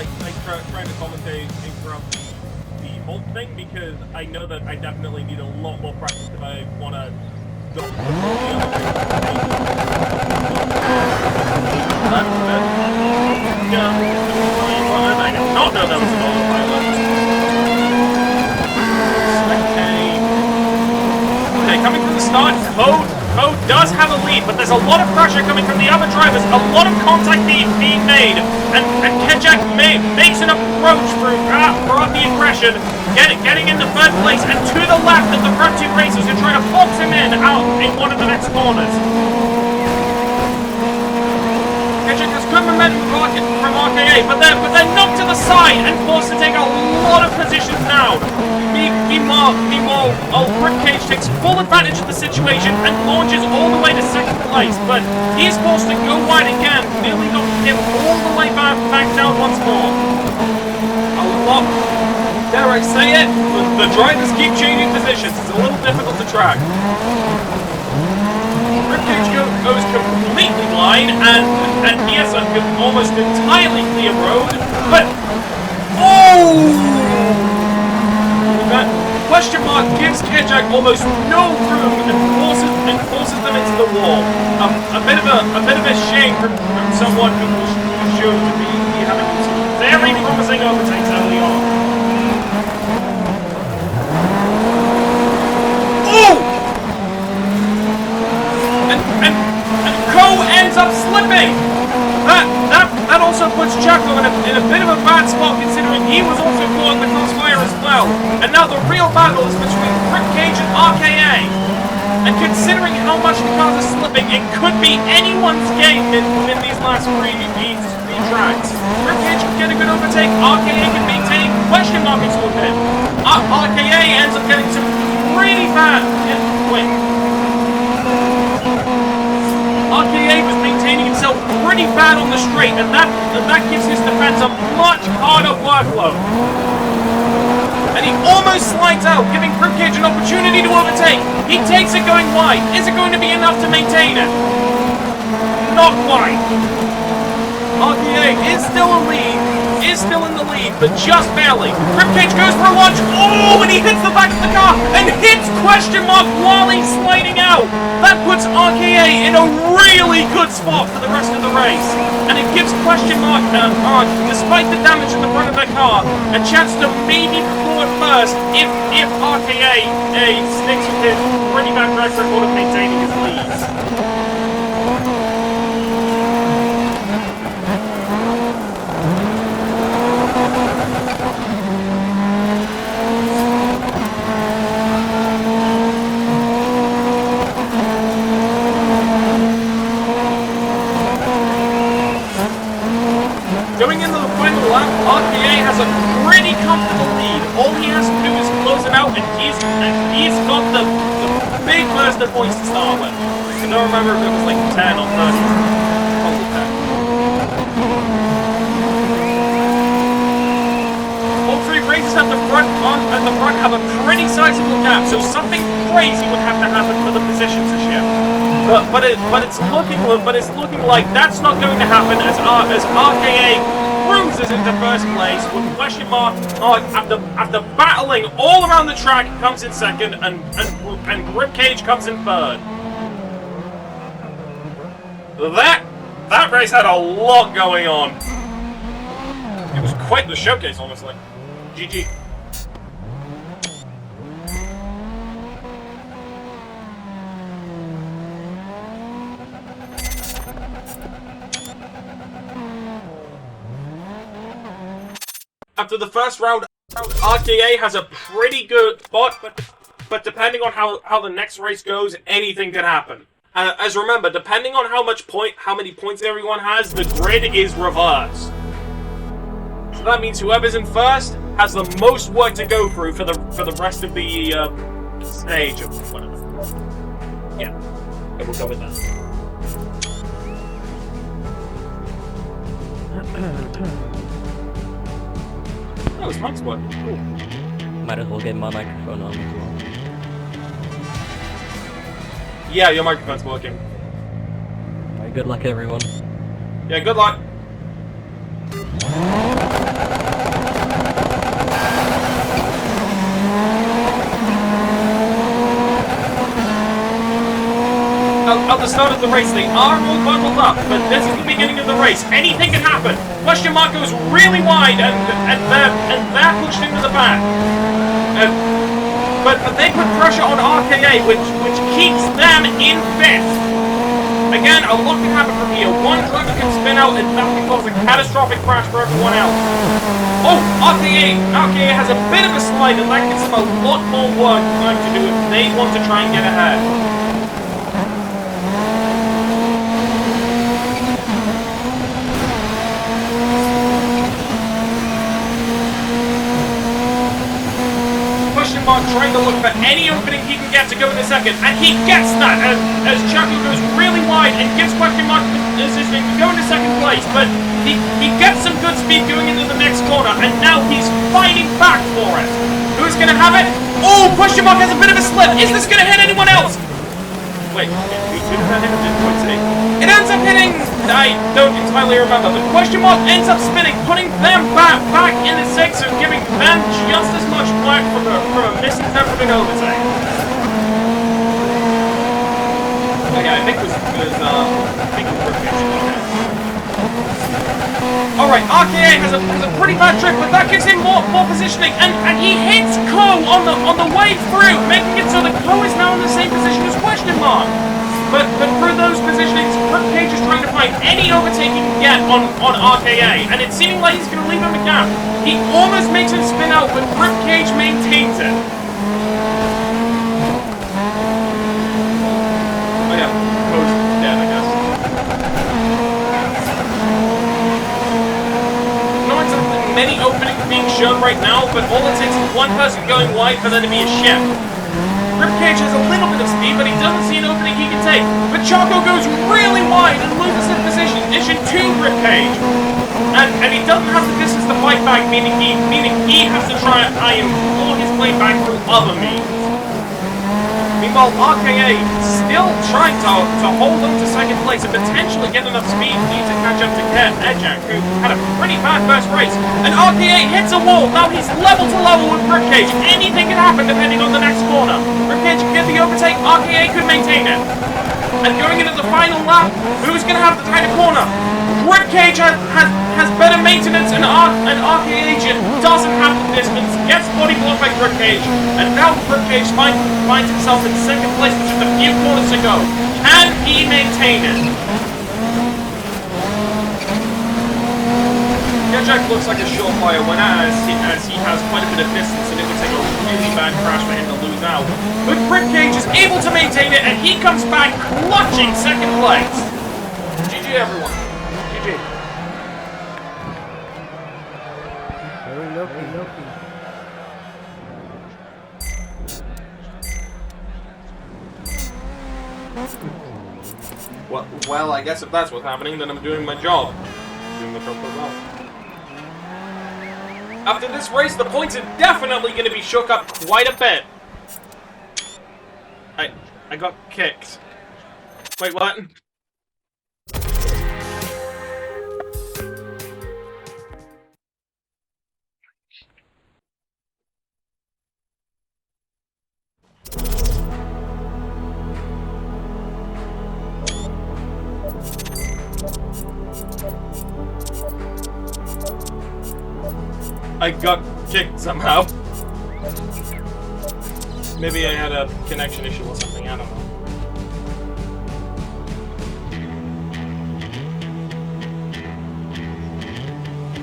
trying to commentate from the whole thing because I know that I definitely need a lot more practice if I want to go. I did not know that was an autopilot. Okay, coming from the start, Code does have a lead, but there's a lot of pressure coming from the other drivers, a lot of contact being made, and Kejak makes an approach through the aggression, getting into third place, and to the left of the front two racers who try to box him out in one of the next corners. Kejak has good momentum from RKA, but they're knocked to the side and forced to take a lot of positions now. Meanwhile, Ripcage takes full advantage of the situation and launches all the way to second place, but he's forced to go wide again, nearly knocking him all the way back down once more. A lot, dare I say it, the drivers keep changing positions. It's a little difficult to track. Ripcage goes completely blind, and he has an almost entirely clear road, but... Oh! That question mark gives Kejak almost no room and forces them into the wall. A bit of a shame from someone who was shown to be having some very promising overtakes early on. Oh! And Ko ends up slipping. That also puts Chaco in a bit of a bad spot, considering he was also caught in the crossfire as well. And now the real battle is between Ripcage and RKA. And considering how much the cars are slipping, it could be anyone's game in these last three tracks. Ripcage can get a good overtake, RKA can maintain, question marking to a bit. RKA ends up getting some really bad... Wait. RKA was maintaining himself pretty bad on the straight, and that gives his defense a much harder workload. And he almost slides out, giving Ripcage an opportunity to overtake. He takes it going wide. Is it going to be enough to maintain it? Not quite. RKA is still in the lead, but just barely. Ripcage goes for a launch. Oh, and he hits the back of the car and hits question mark while he's sliding out. That puts RKA in a really good spot for the rest of the race. And it gives question mark, despite the damage in the front of their car, a chance to maybe pull it first if RKA sticks with his pretty bad track record of maintaining his leads. Going into the final lap, RKA has a pretty comfortable lead. All he has to do is close it out, and he's got the big burst of points to start with. I don't remember if it was like 10 or 30. Probably 10. All three races at the front have a pretty sizable gap, so something crazy would have to happen for the position to shift. But it's looking like that's not going to happen as RKA cruises into first place with question mark after battling all around the track, comes in second, and Ripcage comes in third. That race had a lot going on. It was quite the showcase, honestly. GG. After the first round, RKA has a pretty good spot, but depending on how the next race goes, anything can happen. As remember, depending on how many points everyone has, the grid is reversed. So that means whoever's in first has the most work to go through for the rest of the stage or whatever. Yeah, we'll go with that. Oh, his mic's working. Cool. Might as well get my microphone on as well. Yeah, your microphone's working. Alright, good luck everyone. Yeah, good luck. At the start of the race, they are all bundled up, but this is the beginning of the race. Anything can happen. Question mark goes really wide, and they're pushed into the back. But they put pressure on RKA, which keeps them in fifth. Again, a lot can happen from here. One driver can spin out, and that can cause a catastrophic crash for everyone else. Oh, RKA has a bit of a slide, and that gives them a lot more work to do if they want to try and get ahead. Trying to look for any opening he can get to go in a second, and he gets that as Chaco goes really wide and gives Question Mark the decision to go into second place, but he gets some good speed going into the next corner, and now he's fighting back for it. Who's going to have it? Oh, Question Mark has a bit of a slip. Is this going to hit anyone else? Wait, we could have hit him, didn't quite say. It ends up hitting, I don't entirely remember, but Question Mark ends up spinning, putting them back in the sixth and giving them just as much flack from a misinterpreted overtake. Okay, I think it was Alright, RKA has a pretty bad trick, but that gives him more positioning, and he hits Ko on the way through, making it so that Ko is now in the same position as Question Mark. But through those positionings, Ripcage is trying to find any overtake he can get on RKA, and it's seeming like he's going to leave him a gap. He almost makes him spin out, but Ripcage maintains it. Oh yeah, Ko's dead, I guess. No many openings being shown right now, but all it takes is one person going wide for there to be a shift. Ripcage has a little bit of speed, but he doesn't see an opening he can take. But Chaco goes really wide and loses his position to Ripcage. And he doesn't have the distance to fight back, meaning he has to try and claw his plane back through other means. Meanwhile, RKA still trying to hold on to second place and potentially get enough speed to catch up to Edjak, who had a pretty bad first race. And RKA hits a wall. Now he's level to level with Ripcage. Anything can happen depending on the next corner. Ripcage can get the overtake. RKA could maintain it. And going into the final lap, who's going to have the tighter corner? Ripcage has better maintenance, and RKA doesn't have the distance, gets body blocked by Ripcage, and now Ripcage finds himself in second place with just a few corners to go. Can he maintain it? Edjak looks like a surefire winner as he has quite a bit of distance, and it would take a really bad crash for him to lose out. But Ripcage is able to maintain it, and he comes back clutching second place. GG everyone. GG. Very lucky. Well, I guess if that's what's happening, then I'm doing my job. Doing my job well. After this race, the points are definitely going to be shook up quite a bit. I got kicked. Wait, what? I got kicked somehow. Maybe I had a connection issue or something, I don't know.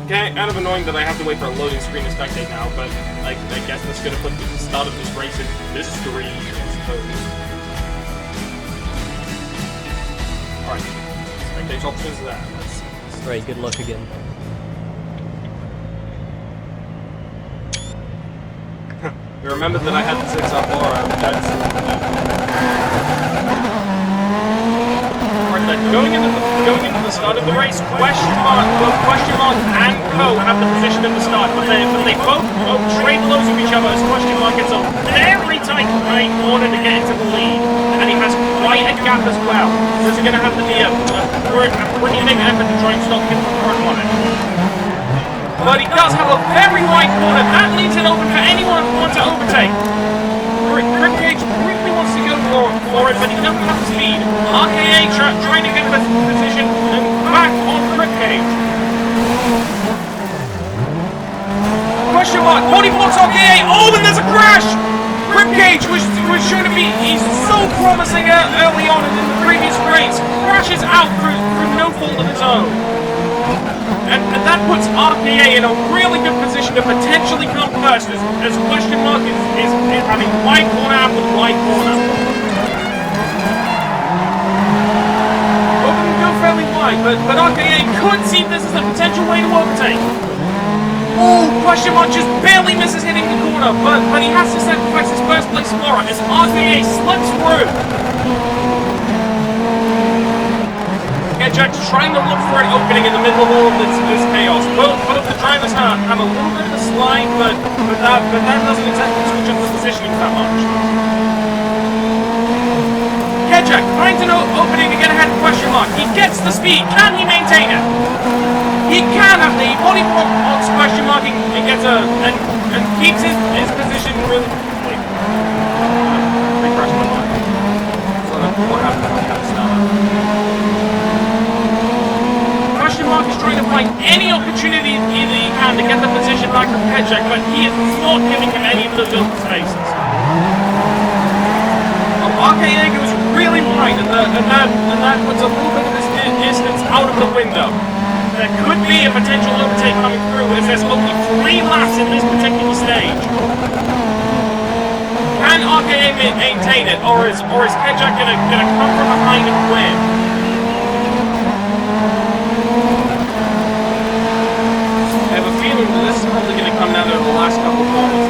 Okay, kind of annoying that I have to wait for a loading screen to spectate now, but I guess that's gonna put the start of this race in history, I suppose. Alright, spectate options there. Great, good luck again. You remember that I had the 6 up or that's going into the start of the race, Question Mark and Ko have the position at the start, but they both trade blows with each other as Question Mark gets a very tight right corner to get into the lead, and he has quite a gap as well. So he's going to have to be a pretty big effort to try and stop him from the front on it. but he does have a very wide corner. That leaves it open for anyone who wants to overtake. Ribcage really wants to go for it, but he doesn't have the speed. RKA trying to get the position and back on Ribcage. Question mark, body blocks RKA. Oh, and there's a crash! Ribcage was shown to be, he's so promising early on in the previous race. Crashes out through no fault of his own. And that puts RKA in a really good position to potentially come first as question mark is having wide corner after wide corner. Hoping to go fairly wide, but RKA could see this as a potential way to overtake. Oh, question mark just barely misses hitting the corner, but he has to sacrifice his first place for it as RKA slips through. Jack's trying to look for an opening in the middle of all of this chaos. Both of the drivers have a little bit of a slide, but that doesn't exactly switch up the positioning that much. Jack finds an opening to get ahead of question mark. He gets the speed. Can he maintain it? He can after he body blocks question mark and gets and keeps his position really. Wait. Refresh my mind. So what happened when I got started? Mark is trying to find any opportunity that he can to get the position back from Kedjak, but he is not giving him any of those open spaces. RKA goes really wide, and that puts a little bit of this distance out of the window. There could be a potential overtake coming through as there's only 3 laps in this particular stage. Can RKA maintain it, or is Kedjak gonna come from behind and win? This is probably going to come down to the last couple of corners.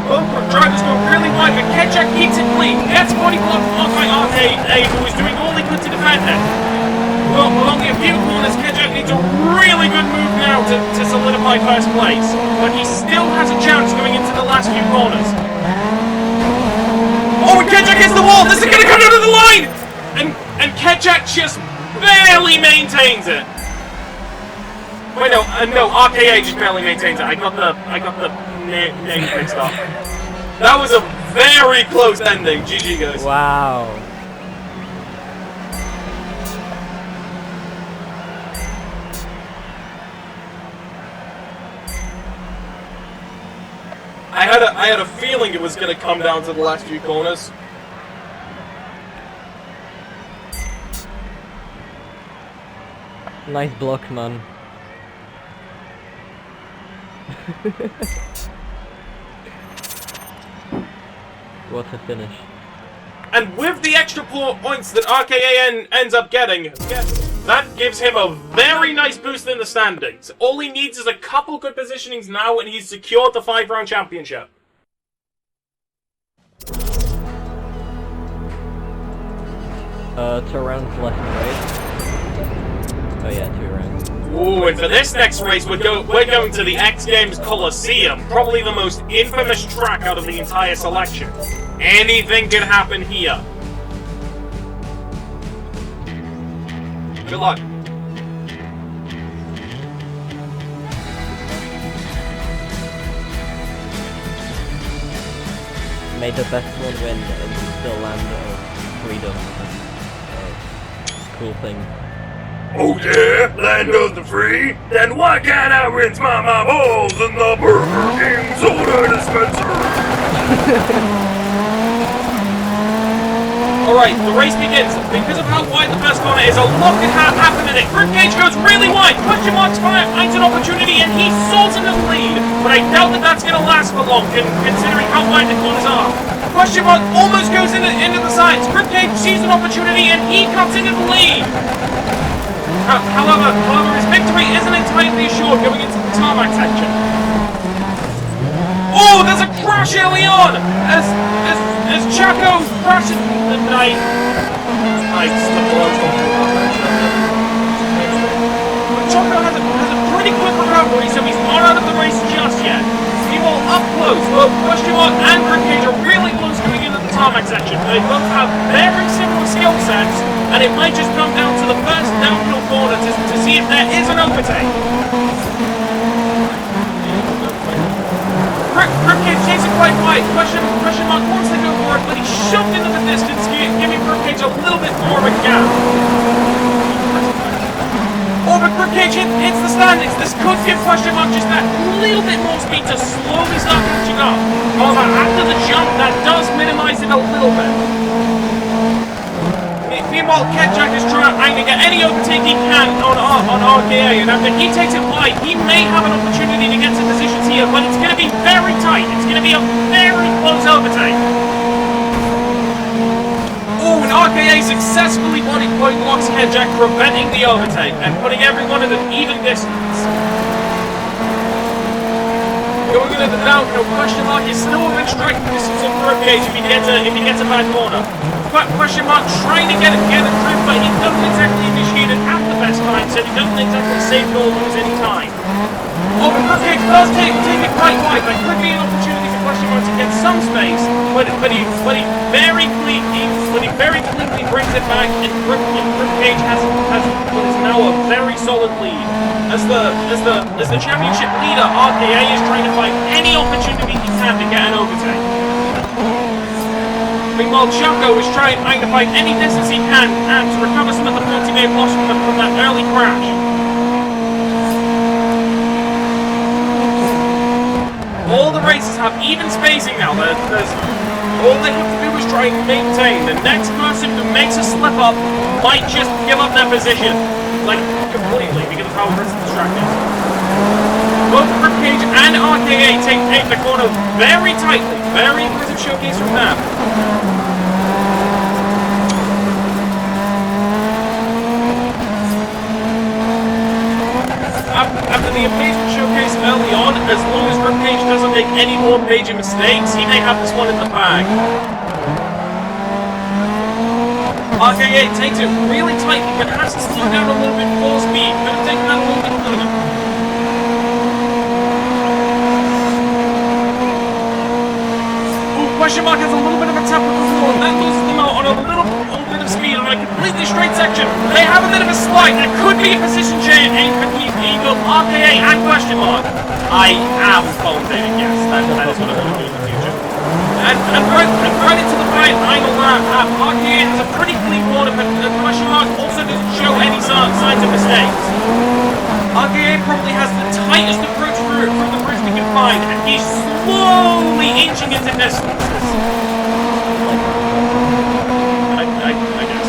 Both drivers go really wide, but Kedjak keeps it clean. That's body blocked by RKA, who is doing all he could to defend it. Well, with only a few corners, Kedjak needs a really good move now to solidify first place. But he still has a chance going into the last few corners. Oh, and Kedjak hits the wall! This is going to come out of the line! And Kedjak just barely maintains it. Wait, no, RKA just barely maintains it. I got the name mixed up. That was a very close ending. GG, guys. Wow. I had a feeling it was going to come down to the last few corners. Nice block, man. What a finish. And with the extra points that RKA ends up getting, that gives him a very nice boost in the standings. All he needs is a couple good positionings now, and he's secured the 5-round championship. 2 rounds left, right? Oh yeah, 2 rounds. Ooh, and for this next race, we're going to the X Games Coliseum, probably the most infamous track out of the entire selection. Anything can happen here. Good luck. May the best one win and still land freedom. Cool thing. Oh yeah, land of the free? Then why can't I rinse my balls in the Burger King soda dispenser? Alright, the race begins. Because of how wide the first corner is, a lot can happen in it. Ribcage goes really wide. Question mark finds an opportunity and he soars into the lead. But I doubt that that's going to last for long, considering how wide the corners are. Question mark almost goes into the sides. Ribcage sees an opportunity and he comes into the lead. However, his victory isn't entirely assured going into the tarmac section. Oh, there's a crash early on as Chaco crashes the night. Chaco has a pretty quick recovery, so he's not out of the race just yet. Meanwhile, up close, both Question Mark and Ribcage are really close going into the tarmac section. They both have very similar skill sets, and it might just come down to the first downhill corner to see if there is an overtake. Ribcage takes it quite wide. Question mark wants to go for it, but he's shoved into the distance, giving Ribcage a little bit more of a gap. Oh, but Ribcage hits the standings. This could give question mark just that little bit more speed to slowly start catching up. However, after the jump, that does minimize it a little bit. Meanwhile, Kedjack is trying to get any overtake he can on RKA, and after he takes it wide, he may have an opportunity to get to positions here, but it's going to be very tight. It's going to be a very close overtake. Oh, and RKA successfully body blocks Kedjack, preventing the overtake and putting everyone at an even distance. Going into the downhill, question mark is still within striking distance of Ribcage if he gets a bad corner. Question mark trying to get a trip, but he doesn't exactly initiate it at the best time, so he doesn't exactly save or lose any time. Oh, but Ribcage does take it quite wide. There could be an opportunity for question mark to get some space, but he very cleanly brings it back, and Ribcage has what is now a very solid lead. As the championship leader, RKA is trying to find any opportunity he can to get an overtake. Meanwhile, Choco is trying to find any distance he can and to recover some of the points he may have lost from that early crash. All the races have even spacing now. All they have to do is try and maintain. The next person who makes a slip up might just give up their position, like completely, because of how distracted. Both Ribcage and RKA take the corner very tightly. Very impressive showcase from them. After the amazing showcase early on, as long as Ribcage doesn't make any more major mistakes, he may have this one in the bag. RKA takes it really tightly, but has to slow down a little bit for speed. Could have taken that a little bit further. Question mark has a little bit of a tap with the wall, and that loses them out on a little bit of speed on a completely straight section. They have a bit of a slide. There could be a position change for Eagle, RKA, and question mark. I am commentating, yes. That is what I'm going to do in the future. And right into the final lap, RKA has a pretty clean corner, but question mark also doesn't show any signs of mistakes. RKA probably has the tightest approach through the bridge we can find, and he's slowly inching into distance. I guess.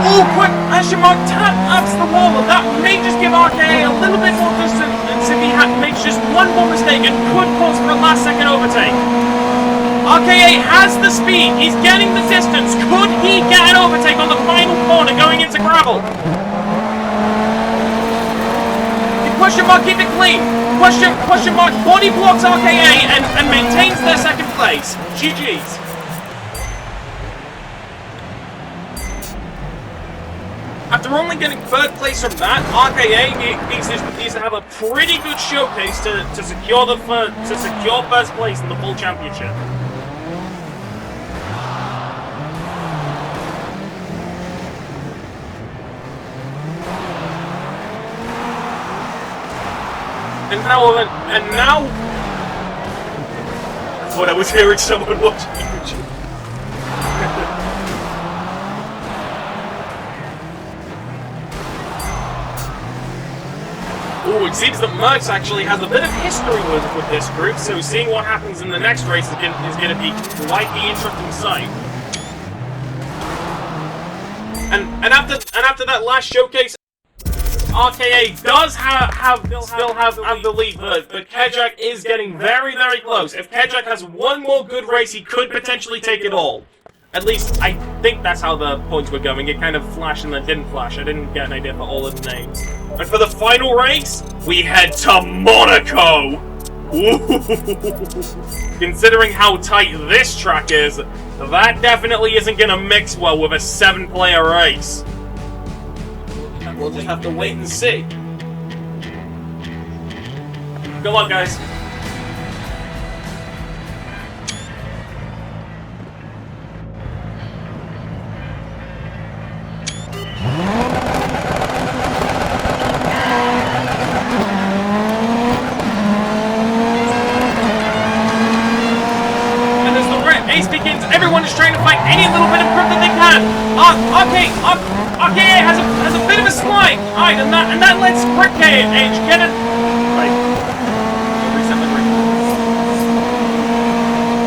Oh, quick! Question mark taps the wall, and that may just give RKA a little bit more distance if he makes just one more mistake and could cause for a last-second overtake. RKA has the speed. He's getting the distance. Could he get an overtake on the final corner going into gravel? Question mark, keep it clean. Question mark, body blocks RKA and maintains their second place. GG's. After only getting third place from that, RKA needs to have a pretty good showcase to secure first place in the full championship. And now, I thought I was hearing someone watching YouTube. Oh, it seems that Merckx actually has a bit of history with this group, so seeing what happens in the next race is going to be quite the interesting sight. And after that last showcase, RKA does still have the lead, but Kedjack is getting very, very close. If Kedjack has one more good race, he could potentially take it all. At least, I think that's how the points were going. It kind of flashed and then didn't flash. I didn't get an idea for all of the names. But for the final race, we head to Monaco! Ooh. Considering how tight this track is, that definitely isn't going to mix well with a 7-player race. We'll just have to wait and see. Good luck, guys. Ace begins. Everyone is trying to find any little bit of grip that they can. RKA has a bit of a slide. Alright, and that lets Grip Cage get it. Right. Reset the grip.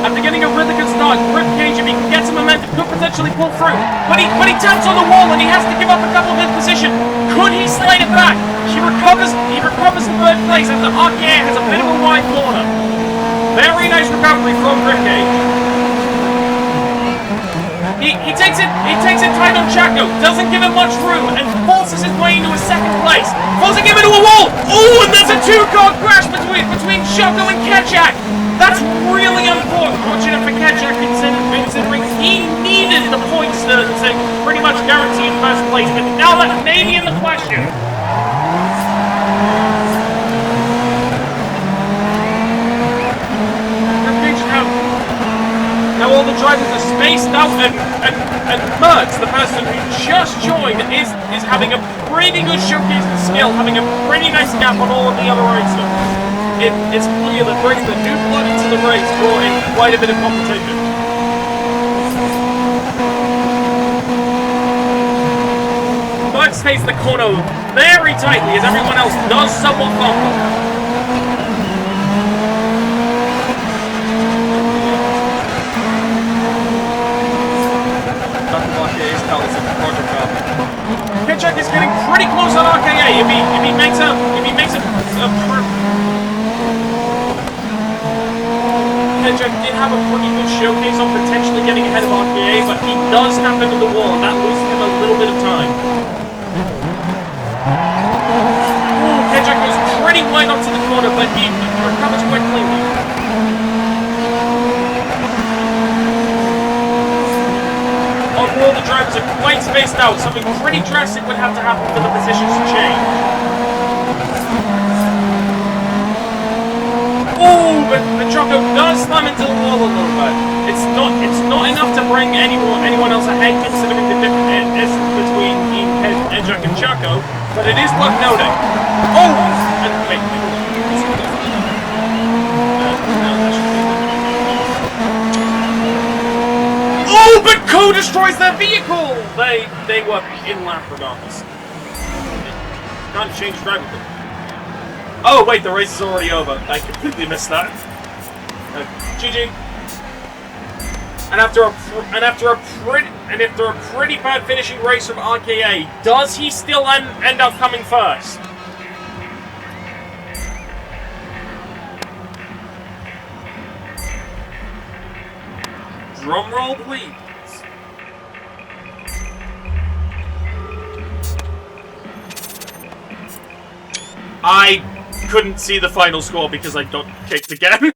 After getting a really good start, Grip Cage, if he can get some momentum, could potentially pull through. But he taps on the wall and he has to give up a couple of his position. Could he slide it back? He recovers the third place after RKA has a bit of a wide corner. Very nice recovery from Grip Cage. He takes it tight on Chaco, doesn't give him much room, and forces his way into a second place. Forcing him into a wall! Oh, and there's a two-car crash between Chaco and Ketchak! That's really unfortunate for Ketchak, considering he needed the points to pretty much guarantee first place, but now that may be in the question. Now all the drivers are spaced out, and Mertz, the person who just joined, is having a pretty good showcase of skill, having a pretty nice gap on all of the other racers. It's clear that bringing the new blood into the race brought in quite a bit of competition. Mertz takes the corner very tightly as everyone else does somewhat fumble. Ketchak is getting pretty close on RKA. If he makes a Ketchak did have a pretty good showcase on potentially getting ahead of RKA, but he does snap into the wall, and that loses him a little bit of time. Ooh, Ketchak goes pretty wide onto the corner, but he recovers quite cleanly. Overall, the drivers are quite spaced out. Something pretty drastic would have to happen for the positions to change. Oh, but Choco does slam into the wall a little bit. It's not enough to bring anyone else ahead, considering the difference between Ketchak and Choco, but it is worth noting. Oh, and wait. Oh, but Co destroys their vehicle! They were in lap regardless. Can't change driving. Oh wait, the race is already over. I completely missed that. GG. And after a pretty bad finishing race from RKA, does he still end up coming first? Drum roll, please. I couldn't see the final score because I got kicked again.